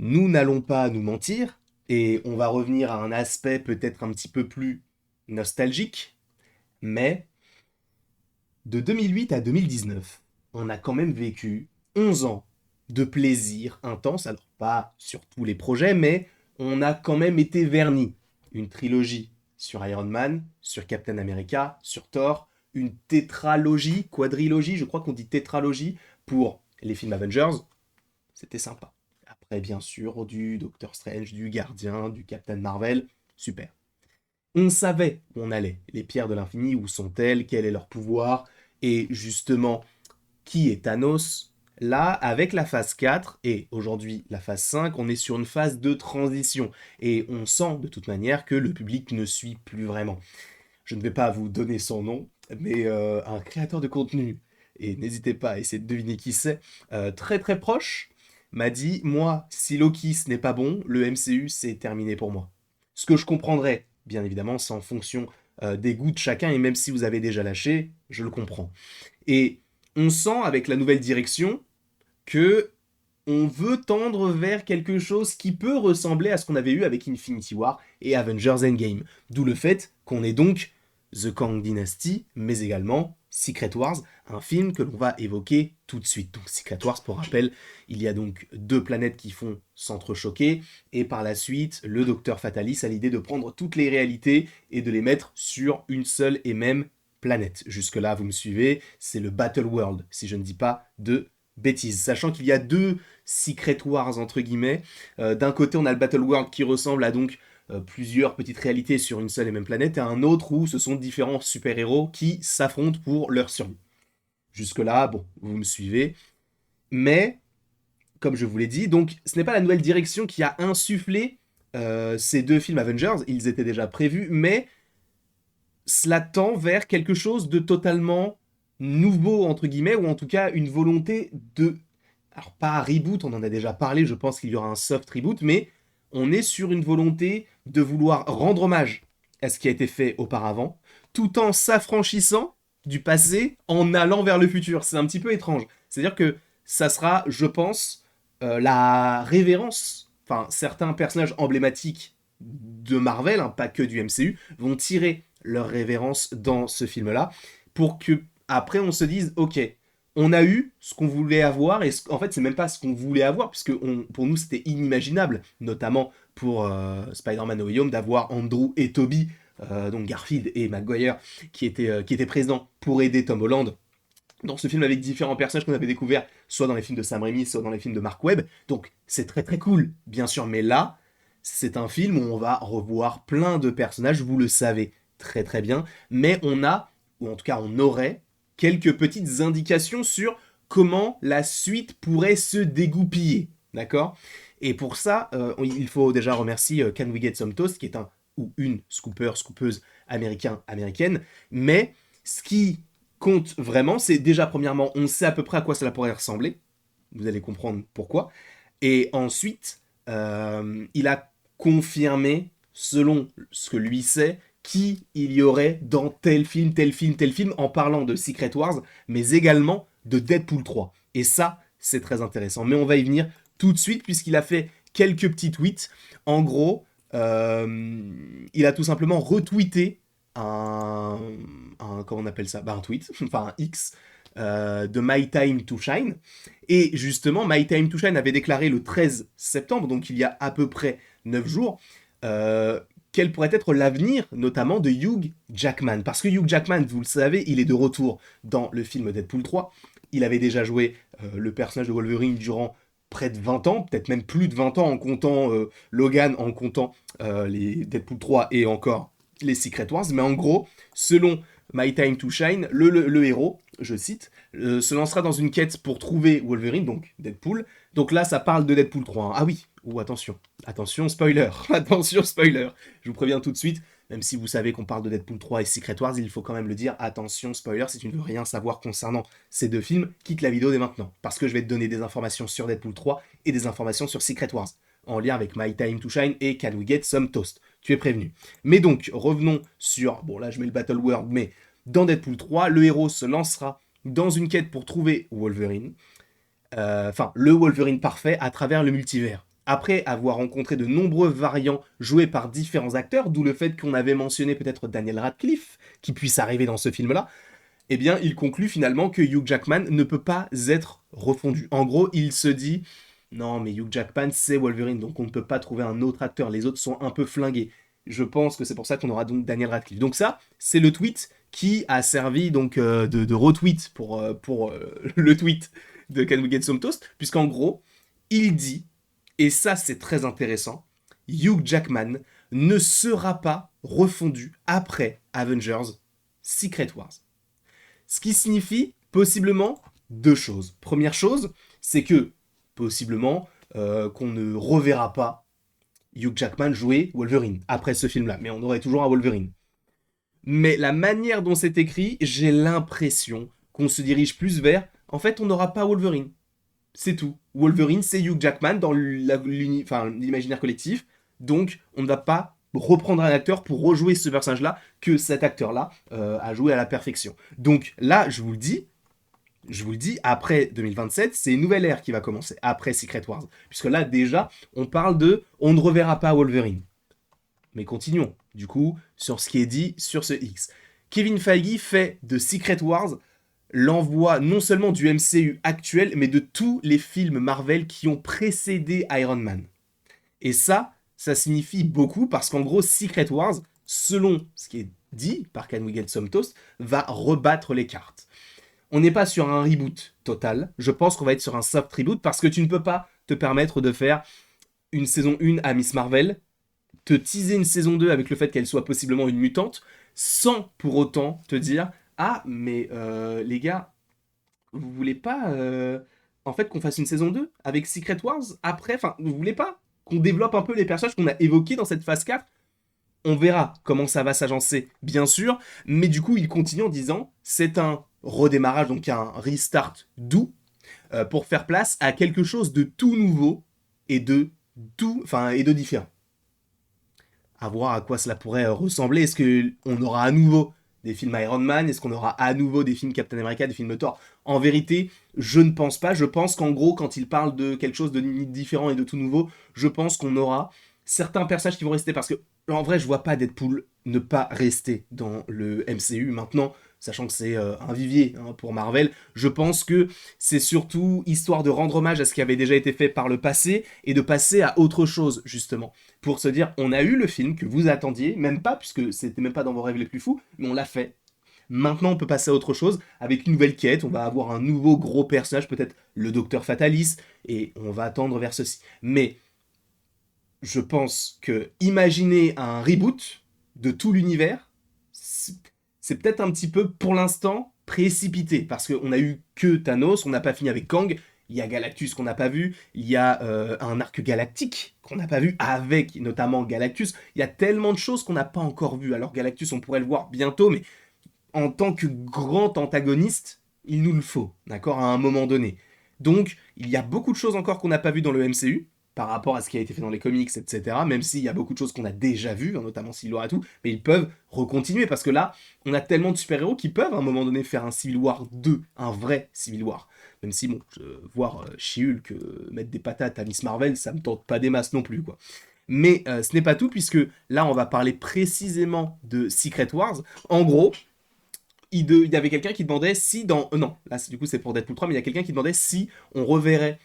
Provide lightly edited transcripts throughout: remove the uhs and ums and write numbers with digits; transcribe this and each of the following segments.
nous n'allons pas nous mentir, et on va revenir à un aspect peut-être un petit peu plus nostalgique, mais de 2008 à 2019, on a quand même vécu 11 ans de plaisir intense, alors pas sur tous les projets, mais on a quand même été vernis. Une trilogie sur Iron Man, sur Captain America, sur Thor, une tétralogie, quadrilogie, je crois qu'on dit tétralogie, pour les films Avengers, c'était sympa. Après, bien sûr, du Doctor Strange, du Gardien, du Captain Marvel, super. On savait où on allait. Les pierres de l'infini, où sont-elles? Quel est leur pouvoir? Et justement, qui est Thanos? Là, avec la phase 4 et aujourd'hui la phase 5, on est sur une phase de transition. Et on sent de toute manière que le public ne suit plus vraiment. Je ne vais pas vous donner son nom, mais un créateur de contenu, et n'hésitez pas à essayer de deviner qui c'est, très très proche, m'a dit, moi, si Loki ce n'est pas bon, le MCU c'est terminé pour moi. Ce que je comprendrais, bien évidemment, c'est en fonction des goûts de chacun, et même si vous avez déjà lâché, je le comprends. Et on sent avec la nouvelle direction que on veut tendre vers quelque chose qui peut ressembler à ce qu'on avait eu avec Infinity War et Avengers Endgame. D'où le fait qu'on ait donc The Kang Dynasty, mais également Secret Wars, un film que l'on va évoquer tout de suite. Donc Secret Wars, pour rappel, il y a donc deux planètes qui font s'entrechoquer, et par la suite, le Docteur Fatalis a l'idée de prendre toutes les réalités et de les mettre sur une seule et même planète. Jusque-là, vous me suivez, c'est le Battle World, si je ne dis pas de bêtises. Sachant qu'il y a deux Secret Wars entre guillemets. D'un côté, on a le Battle World qui ressemble à donc plusieurs petites réalités sur une seule et même planète, et un autre où ce sont différents super-héros qui s'affrontent pour leur survie. Jusque-là, bon, vous me suivez. Mais, comme je vous l'ai dit, donc ce n'est pas la nouvelle direction qui a insufflé ces deux films Avengers, ils étaient déjà prévus, mais cela tend vers quelque chose de totalement nouveau, entre guillemets, ou en tout cas une volonté de... Alors pas un reboot, on en a déjà parlé, je pense qu'il y aura un soft reboot, mais on est sur une volonté de vouloir rendre hommage à ce qui a été fait auparavant, tout en s'affranchissant du passé, en allant vers le futur. C'est un petit peu étrange. C'est-à-dire que ça sera, je pense, la révérence. Enfin, certains personnages emblématiques de Marvel, hein, pas que du MCU, vont tirer leur révérence dans ce film-là, pour que après on se dise, ok, on a eu ce qu'on voulait avoir, et en fait c'est même pas ce qu'on voulait avoir, puisque pour nous c'était inimaginable, notamment pour Spider-Man No Way Home, d'avoir Andrew et Tobey, donc Garfield et Maguire, qui étaient présents pour aider Tom Holland dans ce film avec différents personnages qu'on avait découverts, soit dans les films de Sam Raimi, soit dans les films de Mark Webb. Donc c'est très très cool, bien sûr, mais là, c'est un film où on va revoir plein de personnages, vous le savez très très bien, mais on a, ou en tout cas on aurait, quelques petites indications sur comment la suite pourrait se dégoupiller, d'accord? Et pour ça, il faut déjà remercier Can We Get Some Toast, qui est un ou une scoopeuse américaine, mais ce qui compte vraiment, c'est déjà premièrement, on sait à peu près à quoi cela pourrait ressembler, vous allez comprendre pourquoi, et ensuite, il a confirmé, selon ce que lui sait, qui il y aurait dans tel film, tel film, tel film, en parlant de Secret Wars, mais également de Deadpool 3. Et ça, c'est très intéressant. Mais on va y venir tout de suite, puisqu'il a fait quelques petits tweets. En gros, il a tout simplement retweeté un, comment on appelle ça, bah, un tweet, enfin un X, de My Time to Shine. Et justement, My Time to Shine avait déclaré le 13 septembre, donc il y a à peu près 9 jours, quel pourrait être l'avenir, notamment de Hugh Jackman. Parce que Hugh Jackman, vous le savez, il est de retour dans le film Deadpool 3. Il avait déjà joué le personnage de Wolverine durant près de 20 ans, peut-être même plus de 20 ans en comptant Logan, en comptant les Deadpool 3 et encore les Secret Wars. Mais en gros, selon My Time to Shine, le héros, je cite, se lancera dans une quête pour trouver Wolverine, donc Deadpool. Donc là, ça parle de Deadpool 3. Hein. Ah oui, ou attention, attention spoiler, attention spoiler. Je vous préviens tout de suite, même si vous savez qu'on parle de Deadpool 3 et Secret Wars, il faut quand même le dire, attention spoiler, si tu ne veux rien savoir concernant ces deux films, quitte la vidéo dès maintenant. Parce que je vais te donner des informations sur Deadpool 3 et des informations sur Secret Wars, en lien avec My Time to Shine et Can We Get Some Toast. Tu es prévenu. Mais donc, revenons sur, bon là je mets le Battle World, mais dans Deadpool 3, le héros se lancera dans une quête pour trouver Wolverine, enfin le Wolverine parfait à travers le multivers. après avoir rencontré de nombreux variants joués par différents acteurs, d'où le fait qu'on avait mentionné peut-être Daniel Radcliffe, qui puisse arriver dans ce film-là, eh bien, il conclut finalement que Hugh Jackman ne peut pas être refondu. En gros, il se dit, non, mais Hugh Jackman, c'est Wolverine, donc on ne peut pas trouver un autre acteur, les autres sont un peu flingués. Je pense que c'est pour ça qu'on aura donc Daniel Radcliffe. Donc ça, c'est le tweet qui a servi donc de retweet pour le tweet de Can We Get Some Toast, puisqu'en gros, il dit, et ça c'est très intéressant, Hugh Jackman ne sera pas refondu après Avengers Secret Wars. Ce qui signifie possiblement deux choses. Première chose, c'est que possiblement qu'on ne reverra pas Hugh Jackman jouer Wolverine après ce film-là, mais on aurait toujours un Wolverine. Mais la manière dont c'est écrit, j'ai l'impression qu'on se dirige plus vers, en fait, on n'aura pas Wolverine. C'est tout. Wolverine, c'est Hugh Jackman dans l'imaginaire collectif, donc on ne va pas reprendre un acteur pour rejouer ce personnage-là que cet acteur-là a joué à la perfection. Donc là, je vous le dis, après 2027, c'est une nouvelle ère qui va commencer, après Secret Wars. Puisque là, déjà, on parle de on ne reverra pas Wolverine. Mais continuons, du coup, sur ce qui est dit sur ce X. Kevin Feige fait de Secret Wars l'envoi non seulement du MCU actuel, mais de tous les films Marvel qui ont précédé Iron Man. Et ça signifie beaucoup parce qu'en gros, Secret Wars, selon ce qui est dit par Can We Get Some Toast, va rebattre les cartes. On n'est pas sur un reboot total, je pense qu'on va être sur un soft reboot parce que tu ne peux pas te permettre de faire une saison 1 à Miss Marvel, te teaser une saison 2 avec le fait qu'elle soit possiblement une mutante, sans pour autant te dire « Ah, mais les gars, vous voulez pas en fait qu'on fasse une saison 2 avec Secret Wars après, enfin, vous voulez pas qu'on développe un peu les personnages qu'on a évoqués dans cette phase 4 ? On verra comment ça va s'agencer, bien sûr, mais du coup, il continue en disant c'est un redémarrage, donc un restart doux, pour faire place à quelque chose de tout nouveau et de différent. À voir à quoi cela pourrait ressembler. Est-ce qu'on aura à nouveau des films Iron Man? Est-ce qu'on aura à nouveau des films Captain America, des films Thor? En vérité, je ne pense pas. Je pense qu'en gros, quand il parle de quelque chose de différent et de tout nouveau, je pense qu'on aura certains personnages qui vont rester parce que, en vrai, je vois pas Deadpool ne pas rester dans le MCU maintenant, sachant que c'est un vivier pour Marvel. Je pense que c'est surtout histoire de rendre hommage à ce qui avait déjà été fait par le passé et de passer à autre chose, justement. Pour se dire, on a eu le film que vous attendiez, même pas, puisque c'était même pas dans vos rêves les plus fous, mais on l'a fait. Maintenant, on peut passer à autre chose avec une nouvelle quête. On va avoir un nouveau gros personnage, peut-être le Docteur Fatalis, et on va attendre vers ceci. Mais je pense que imaginer un reboot de tout l'univers, c'est peut-être un petit peu, pour l'instant, précipité. Parce qu'on a eu que Thanos, on n'a pas fini avec Kang, il y a Galactus qu'on n'a pas vu, il y a un arc galactique qu'on n'a pas vu, avec notamment Galactus. Il y a tellement de choses qu'on n'a pas encore vues. Alors Galactus, on pourrait le voir bientôt, mais en tant que grand antagoniste, il nous le faut, d'accord, à un moment donné. Donc, il y a beaucoup de choses encore qu'on n'a pas vues dans le MCU, par rapport à ce qui a été fait dans les comics, etc. Même s'il y a beaucoup de choses qu'on a déjà vues, notamment Civil War et tout, mais ils peuvent recontinuer, parce que là, on a tellement de super-héros qui peuvent à un moment donné faire un Civil War 2, un vrai Civil War. Même si, bon, voir She-Hulk mettre des patates à Miss Marvel, ça me tente pas des masses non plus, quoi. Mais ce n'est pas tout, puisque là, on va parler précisément de Secret Wars. En gros, il y avait quelqu'un qui demandait si dans... non, là du coup c'est pour Deadpool 3, mais il y a quelqu'un qui demandait si on reverrait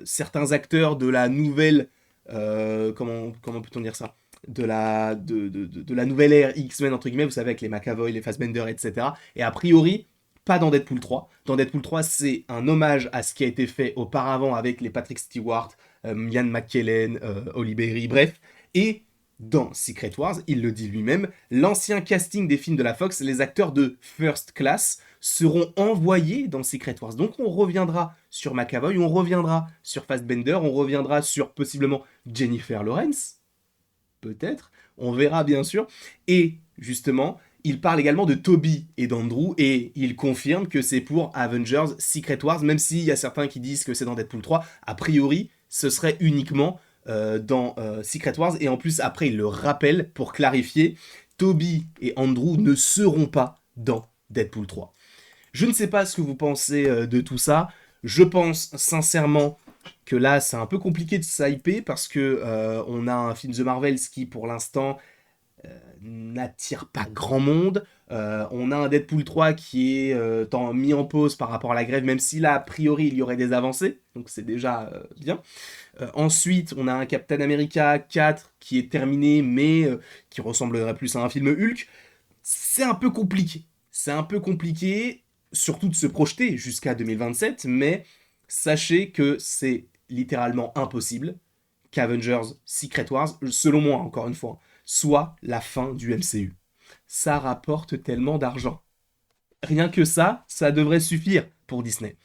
certains acteurs de la nouvelle... comment peut-on dire ça, de la nouvelle ère X-Men, entre guillemets, vous savez, avec les McAvoy, les Fassbender, etc. Et a priori, pas dans Deadpool 3. Dans Deadpool 3, c'est un hommage à ce qui a été fait auparavant avec les Patrick Stewart, Ian McKellen, Holly Berry, bref. Et dans Secret Wars, il le dit lui-même, l'ancien casting des films de la Fox, les acteurs de First Class, seront envoyés dans Secret Wars. Donc on reviendra sur McAvoy, on reviendra sur Fassbender, on reviendra sur possiblement Jennifer Lawrence, peut-être, on verra bien sûr. Et justement, il parle également de Toby et d'Andrew, et il confirme que c'est pour Avengers Secret Wars, même s'il y a certains qui disent que c'est dans Deadpool 3, a priori, ce serait uniquement dans Secret Wars, et en plus après il le rappelle pour clarifier, Toby et Andrew ne seront pas dans Deadpool 3. Je ne sais pas ce que vous pensez de tout ça, je pense sincèrement que là, c'est un peu compliqué de s'hyper parce que on a un film The Marvels qui, pour l'instant, n'attire pas grand monde. On a un Deadpool 3 qui est mis en pause par rapport à la grève, même si là, a priori, il y aurait des avancées, donc c'est déjà bien. Ensuite, on a un Captain America 4 qui est terminé, mais qui ressemblerait plus à un film Hulk. C'est un peu compliqué. C'est un peu compliqué, surtout de se projeter jusqu'à 2027, mais sachez que c'est littéralement impossible qu'Avengers Secret Wars, selon moi encore une fois, soit la fin du MCU. Ça rapporte tellement d'argent. Rien que ça devrait suffire pour Disney.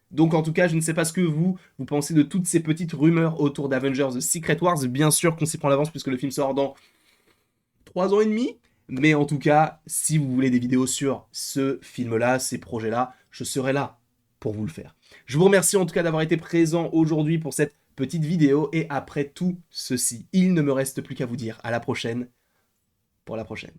Donc en tout cas, je ne sais pas ce que vous pensez de toutes ces petites rumeurs autour d'Avengers Secret Wars. Bien sûr qu'on s'y prend l'avance puisque le film sort dans 3 ans et demi. Mais en tout cas, si vous voulez des vidéos sur ce film-là, ces projets-là, je serai là pour vous le faire. Je vous remercie en tout cas d'avoir été présent aujourd'hui pour cette petite vidéo. Et après tout ceci, il ne me reste plus qu'à vous dire à la prochaine pour la prochaine.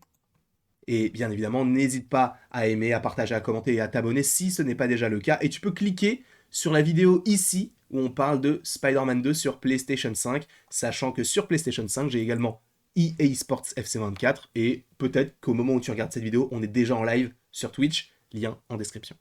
Et bien évidemment, n'hésite pas à aimer, à partager, à commenter et à t'abonner si ce n'est pas déjà le cas. Et tu peux cliquer sur la vidéo ici où on parle de Spider-Man 2 sur PlayStation 5, sachant que sur PlayStation 5, j'ai également EA Sports FC24 et peut-être qu'au moment où tu regardes cette vidéo, on est déjà en live sur Twitch, lien en description.